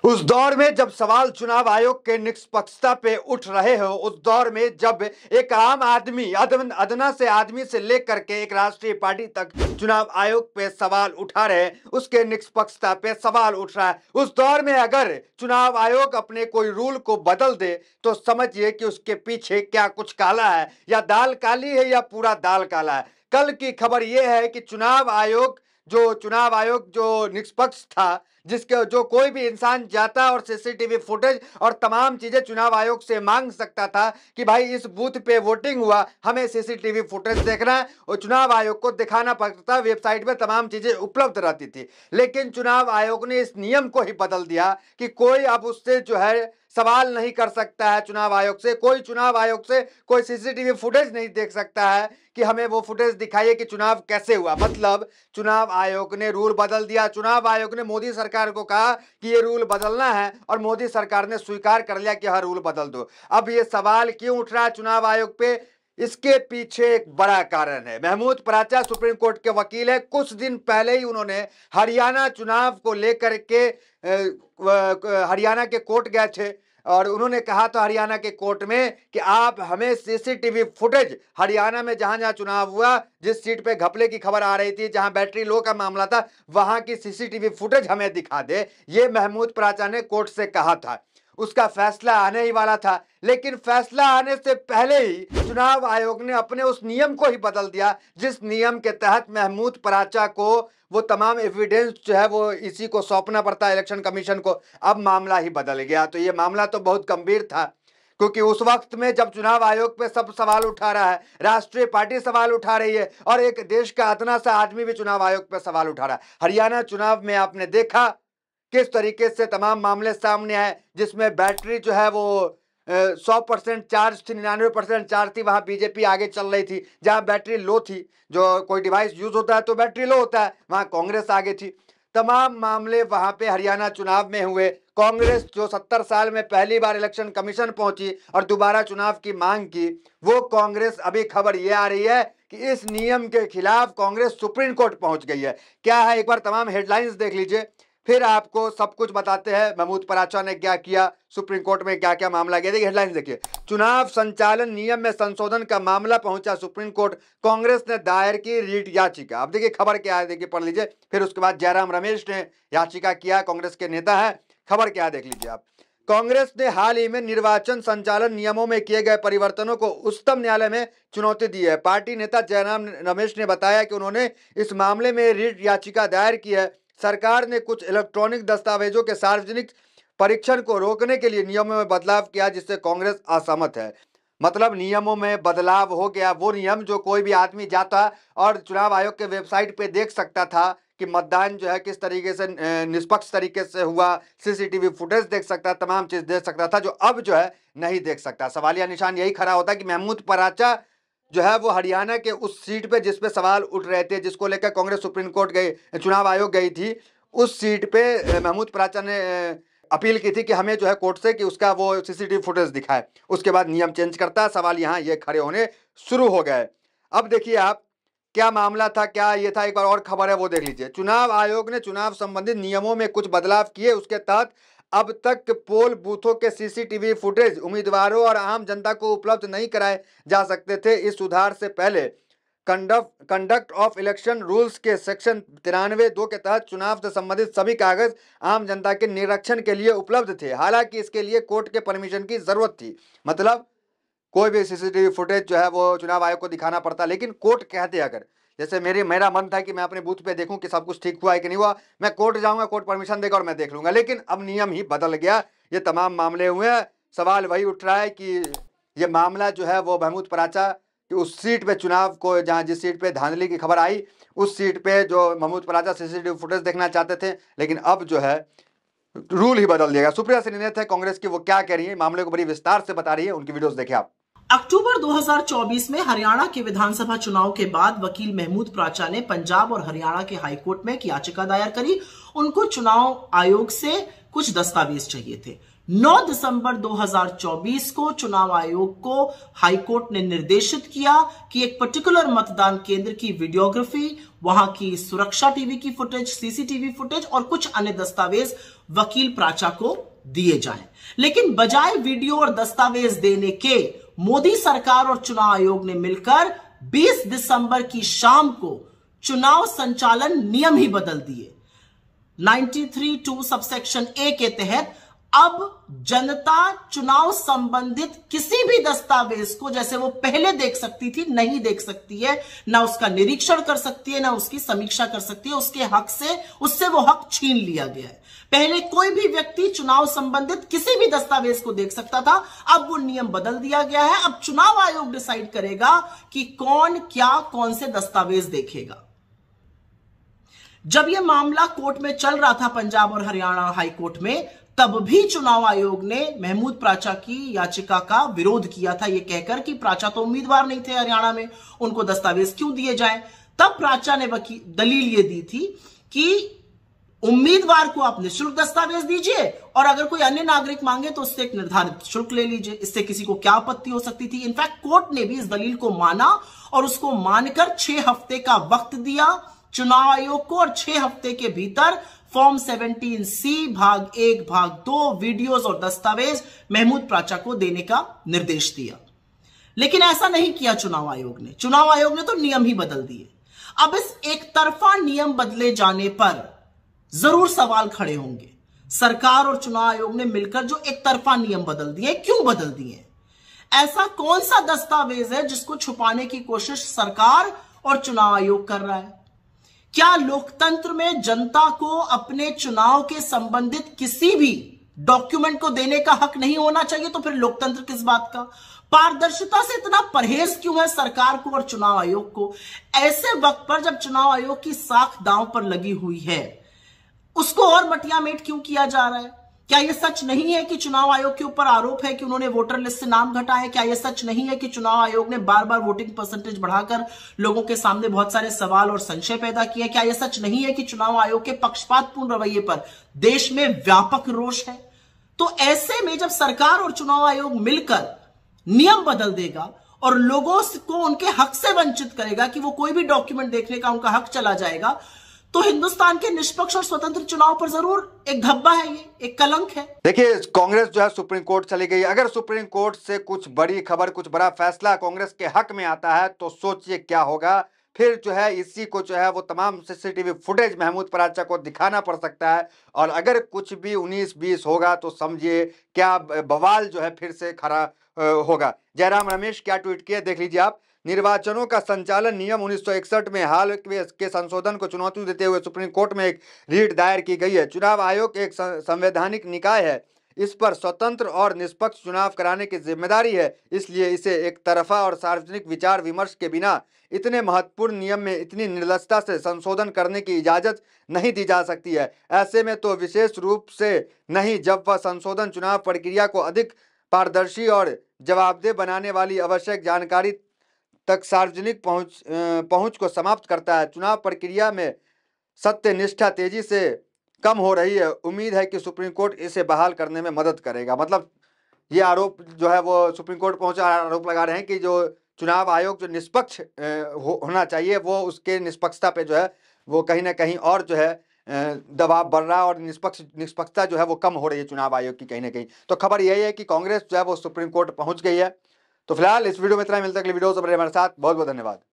उस दौर में जब सवाल चुनाव आयोग के निष्पक्षता पे उठ रहे हो, उस दौर में जब एक आम आदमी अदना से आदमी से लेकर के एक राष्ट्रीय पार्टी तक चुनाव आयोग पे सवाल उठा रहे, उसके निष्पक्षता पे सवाल उठ रहा है, उस दौर में अगर चुनाव आयोग अपने कोई रूल को बदल दे तो समझिए कि उसके पीछे क्या कुछ काला है, या दाल काली है या पूरा दाल काला है। कल की खबर यह है कि चुनाव आयोग जो निष्पक्ष था, जिसके जो कोई भी इंसान जाता और सीसीटीवी फुटेज और तमाम चीजें चुनाव आयोग से मांग सकता था कि भाई इस बूथ पे वोटिंग हुआ, हमें सीसीटीवी फुटेज देखना है, और चुनाव आयोग को दिखाना पड़ता था। वेबसाइट पे तमाम चीजें उपलब्ध रहती थी, लेकिन चुनाव आयोग ने इस नियम को ही बदल दिया कि कोई अब उससे जो है सवाल नहीं कर सकता है। चुनाव आयोग से कोई सीसीटीवी फुटेज नहीं देख सकता है कि हमें वो फुटेज दिखाइए कि चुनाव कैसे हुआ। मतलब चुनाव आयोग ने रूल बदल दिया। चुनाव आयोग ने मोदी सरकार को कहा कि ये रूल बदलना है, और मोदी सरकार ने स्वीकार कर लिया कि हाँ रूल बदल दो। अब ये सवाल क्यों उठ रहा है चुनाव आयोग पे? इसके पीछे एक बड़ा कारण है। महमूद पराचा सुप्रीम कोर्ट के वकील है। कुछ दिन पहले ही उन्होंने हरियाणा चुनाव को लेकर के हरियाणा के कोर्ट गए थे, और उन्होंने कहा था हरियाणा के कोर्ट में कि आप हमें सीसीटीवी फुटेज, हरियाणा में जहां जहां चुनाव हुआ, जिस सीट पे घपले की खबर आ रही थी, जहां बैटरी लो का मामला था, वहां की सीसीटीवी फुटेज हमें दिखा दे। ये महमूद पराचा ने कोर्ट से कहा था। उसका फैसला आने ही वाला था, लेकिन फैसला आने से पहले ही चुनाव आयोग ने अपने उस नियम को ही बदल दिया, जिस नियम के तहत महमूद पराचा को वो तमाम एविडेंस जो है वो इसी को सौंपना पड़ता है, इलेक्शन कमीशन को। अब मामला ही बदल गया। तो ये मामला तो बहुत गंभीर था, क्योंकि उस वक्त में जब चुनाव आयोग पे सब सवाल उठा रहा है, राष्ट्रीय पार्टी सवाल उठा रही है, और एक देश का अदना सा आदमी भी चुनाव आयोग पे सवाल उठा रहा है। हरियाणा चुनाव में आपने देखा किस तरीके से तमाम मामले सामने आए, जिसमें बैटरी जो है वो 100% चार्ज थी, 99% चार्ज थी, वहां बीजेपी आगे चल रही थी। जहां बैटरी लो थी, जो कोई डिवाइस यूज होता है तो बैटरी लो होता है, वहां कांग्रेस आगे थी। तमाम मामले वहां पे हरियाणा चुनाव में हुए। कांग्रेस जो 70 साल में पहली बार इलेक्शन कमीशन पहुंची और दोबारा चुनाव की मांग की, वो कांग्रेस, अभी खबर ये आ रही है कि इस नियम के खिलाफ कांग्रेस सुप्रीम कोर्ट पहुंच गई है। क्या है, एक बार तमाम हेडलाइंस देख लीजिए, फिर आपको सब कुछ बताते हैं महमूद पराचा ने क्या किया, सुप्रीम कोर्ट में क्या क्या मामला गया। देखिए हेडलाइंस देखिए, चुनाव संचालन नियम में संशोधन का मामला पहुंचा सुप्रीम कोर्ट, कांग्रेस ने दायर की रीट याचिका। अब देखिए खबर क्या है, देखिए पढ़ लीजिए। फिर उसके बाद जयराम रमेश ने याचिका किया, कांग्रेस के नेता है। खबर क्या है देख लीजिए आप। कांग्रेस ने हाल ही में निर्वाचन संचालन नियमों में किए गए परिवर्तनों को उच्चतम न्यायालय में चुनौती दी है। पार्टी नेता जयराम रमेश ने बताया कि उन्होंने इस मामले में रीट याचिका दायर की है। सरकार ने कुछ इलेक्ट्रॉनिक दस्तावेजों के सार्वजनिक परीक्षण को रोकने के लिए नियमों में बदलाव किया, जिससे कांग्रेस असहमत है। मतलब नियमों में बदलाव हो गया। वो नियम जो कोई भी आदमी जाता और चुनाव आयोग के वेबसाइट पे देख सकता था कि मतदान जो है किस तरीके से निष्पक्ष तरीके से हुआ, सीसीटीवी फुटेज देख सकता, तमाम चीज देख सकता था, जो अब जो है नहीं देख सकता। सवालिया निशान यही खड़ा होता है कि महमूद पराचा जो है वो हरियाणा के उस सीट पे जिस पे सवाल उठ रहे थे, जिसको लेकर कांग्रेस सुप्रीम कोर्ट गई, चुनाव आयोग गई थी, उस सीट पे महमूद पराचा ने अपील की थी कि हमें जो है कोर्ट से कि उसका वो सीसीटीवी फुटेज दिखाए। उसके बाद नियम चेंज करता, सवाल यहाँ ये खड़े होने शुरू हो गए। अब देखिए आप क्या मामला था, क्या ये था, एक बार और खबर है वो देख लीजिए। चुनाव आयोग ने चुनाव संबंधित नियमों में कुछ बदलाव किए। उसके तहत अब तक पोल बूथों के सीसीटीवी फुटेज उम्मीदवारों और आम जनता को उपलब्ध नहीं कराए जा सकते थे। इस सुधार से पहले कंडक्ट ऑफ इलेक्शन रूल्स के सेक्शन 93(2) के तहत चुनाव से संबंधित सभी कागज आम जनता के निरीक्षण के लिए उपलब्ध थे। हालांकि इसके लिए कोर्ट के परमिशन की जरूरत थी। मतलब कोई भी सीसीटीवी फुटेज जो है वो चुनाव आयोग को दिखाना पड़ता, लेकिन कोर्ट कहते अगर, जैसे मेरा मन था कि मैं अपने बूथ पे देखूं कि सब कुछ ठीक हुआ है कि नहीं हुआ, मैं कोर्ट जाऊंगा, कोर्ट परमिशन देगा और मैं देख लूंगा। लेकिन अब नियम ही बदल गया। ये तमाम मामले हुए हैं। सवाल वही उठ रहा है कि ये मामला जो है वो महमूद पराचा कि उस सीट पे चुनाव को, जहां जिस सीट पे धांधली की खबर आई, उस सीट पे जो महमूद पराचा सीसीटीवी फुटेज देखना चाहते थे, लेकिन अब जो है रूल ही बदल दिएगा। सुप्रिया सेनेथ है कांग्रेस की, वो क्या कह रही है, मामले को बड़ी विस्तार से बता रही है। उनकी वीडियोस देखिए आप। अक्टूबर 2024 में हरियाणा के विधानसभा चुनाव के बाद वकील महमूद पराचा ने पंजाब और हरियाणा के हाईकोर्ट में एक याचिका दायर करी। उनको चुनाव आयोग से कुछ दस्तावेज चाहिए थे। 9 दिसंबर 2024 को चुनाव आयोग को हाईकोर्ट ने निर्देशित किया कि एक पर्टिकुलर मतदान केंद्र की वीडियोग्राफी, वहां की सुरक्षा टीवी की फुटेज, सीसीटीवी फुटेज और कुछ अन्य दस्तावेज वकील प्राचा को दिए जाएं। लेकिन बजाय वीडियो और दस्तावेज देने के मोदी सरकार और चुनाव आयोग ने मिलकर 20 दिसंबर की शाम को चुनाव संचालन नियम ही बदल दिए। 93(2) सबसेक्शन ए के तहत अब जनता चुनाव संबंधित किसी भी दस्तावेज को जैसे वो पहले देख सकती थी नहीं देख सकती है, ना उसका निरीक्षण कर सकती है, ना उसकी समीक्षा कर सकती है। उसके हक से उससे वो हक छीन लिया गया है। पहले कोई भी व्यक्ति चुनाव संबंधित किसी भी दस्तावेज को देख सकता था, अब वो नियम बदल दिया गया है। अब चुनाव आयोग डिसाइड करेगा कि कौन क्या कौन से दस्तावेज देखेगा। जब यह मामला कोर्ट में चल रहा था पंजाब और हरियाणा हाई कोर्ट में, तब भी चुनाव आयोग ने महमूद प्राचा की याचिका का विरोध किया था, यह कहकर कि प्राचा तो उम्मीदवार नहीं थे हरियाणा में, उनको दस्तावेज क्यों दिए जाएं। तब प्राचा ने दलील यह दी थी कि उम्मीदवार को आप निःशुल्क दस्तावेज दीजिए और अगर कोई अन्य नागरिक मांगे तो उससे एक निर्धारित शुल्क ले लीजिए, इससे किसी को क्या आपत्ति हो सकती थी। इनफैक्ट कोर्ट ने भी इस दलील को माना और उसको मानकर 6 हफ्ते का वक्त दिया चुनाव आयोग को और 6 हफ्ते के भीतर फॉर्म 17C भाग 1 भाग 2 वीडियोस और दस्तावेज महमूद प्राचा को देने का निर्देश दिया। लेकिन ऐसा नहीं किया चुनाव आयोग ने। चुनाव आयोग ने तो नियम ही बदल दिए। अब इस एक तरफा नियम बदले जाने पर जरूर सवाल खड़े होंगे। सरकार और चुनाव आयोग ने मिलकर जो एक तरफा नियम बदल दिए, क्यों बदल दिए? ऐसा कौन सा दस्तावेज है जिसको छुपाने की कोशिश सरकार और चुनाव आयोग कर रहा है? क्या लोकतंत्र में जनता को अपने चुनाव के संबंधित किसी भी डॉक्यूमेंट को देने का हक नहीं होना चाहिए? तो फिर लोकतंत्र किस बात का? पारदर्शिता से इतना परहेज क्यों है सरकार को और चुनाव आयोग को? ऐसे वक्त पर जब चुनाव आयोग की साख दांव पर लगी हुई है, उसको और मटियामेट क्यों किया जा रहा है? क्या यह सच नहीं है कि चुनाव आयोग के ऊपर आरोप है कि उन्होंने वोटर लिस्ट से नाम घटाए? क्या यह सच नहीं है कि चुनाव आयोग ने बार बार वोटिंग परसेंटेज बढ़ाकर लोगों के सामने बहुत सारे सवाल और संशय पैदा किए? क्या यह सच नहीं है कि चुनाव आयोग के पक्षपातपूर्ण रवैये पर देश में व्यापक रोष है? तो ऐसे में जब सरकार और चुनाव आयोग मिलकर नियम बदल देगा और लोगों को उनके हक से वंचित करेगा कि वो कोई भी डॉक्यूमेंट देखने का उनका हक चला जाएगा, तो हिंदुस्तान के निष्पक्ष और स्वतंत्र चुनाव पर जरूर एक धब्बा है, ये एक कलंक है। देखिए, कांग्रेस जो है सुप्रीम कोर्ट चली गई। अगर सुप्रीम कोर्ट से कुछ बड़ी खबर, कुछ बड़ा फैसला कांग्रेस के हक में आता है तो सोचिए क्या होगा। फिर जो है इसी को जो है वो तमाम सीसीटीवी फुटेज महमूद प्राचा को दिखाना पड़ सकता है और अगर कुछ भी 19-20 होगा तो समझिए क्या बवाल जो है फिर से खड़ा होगा। जयराम रमेश क्या ट्वीट किया, देख लीजिए आप। निर्वाचनों का संचालन नियम 1961 में हाल के संशोधन को चुनौती देते हुए सुप्रीम कोर्ट में एक रीट दायर की गई है। चुनाव आयोग एक संवैधानिक निकाय है, इस पर स्वतंत्र और निष्पक्ष चुनाव कराने की जिम्मेदारी है, इसलिए इसे एक तरफा और सार्वजनिक विचार विमर्श के बिना इतने महत्वपूर्ण नियम में इतनी निर्लजता से संशोधन करने की इजाजत नहीं दी जा सकती है। ऐसे में तो विशेष रूप से नहीं जब वह संशोधन चुनाव प्रक्रिया को अधिक पारदर्शी और जवाबदेह बनाने वाली आवश्यक जानकारी तक सार्वजनिक पहुंच को समाप्त करता है। चुनाव प्रक्रिया में सत्य निष्ठा तेजी से कम हो रही है। उम्मीद है कि सुप्रीम कोर्ट इसे बहाल करने में मदद करेगा। मतलब ये आरोप जो है वो सुप्रीम कोर्ट पहुंचा आरोप लगा रहे हैं कि जो चुनाव आयोग जो निष्पक्ष होना चाहिए वो उसके निष्पक्षता पे जो है वो कहीं ना कहीं और जो है दबाव बढ़ रहा है और निष्पक्षता जो है वो कम हो रही है चुनाव आयोग की कहीं ना कहीं। तो खबर यही है कि कांग्रेस जो है वो सुप्रीम कोर्ट पहुंच गई है। तो फिलहाल इस वीडियो में इतना ही। मिलता है अगली वीडियो से। हमारे साथ बहुत बहुत धन्यवाद।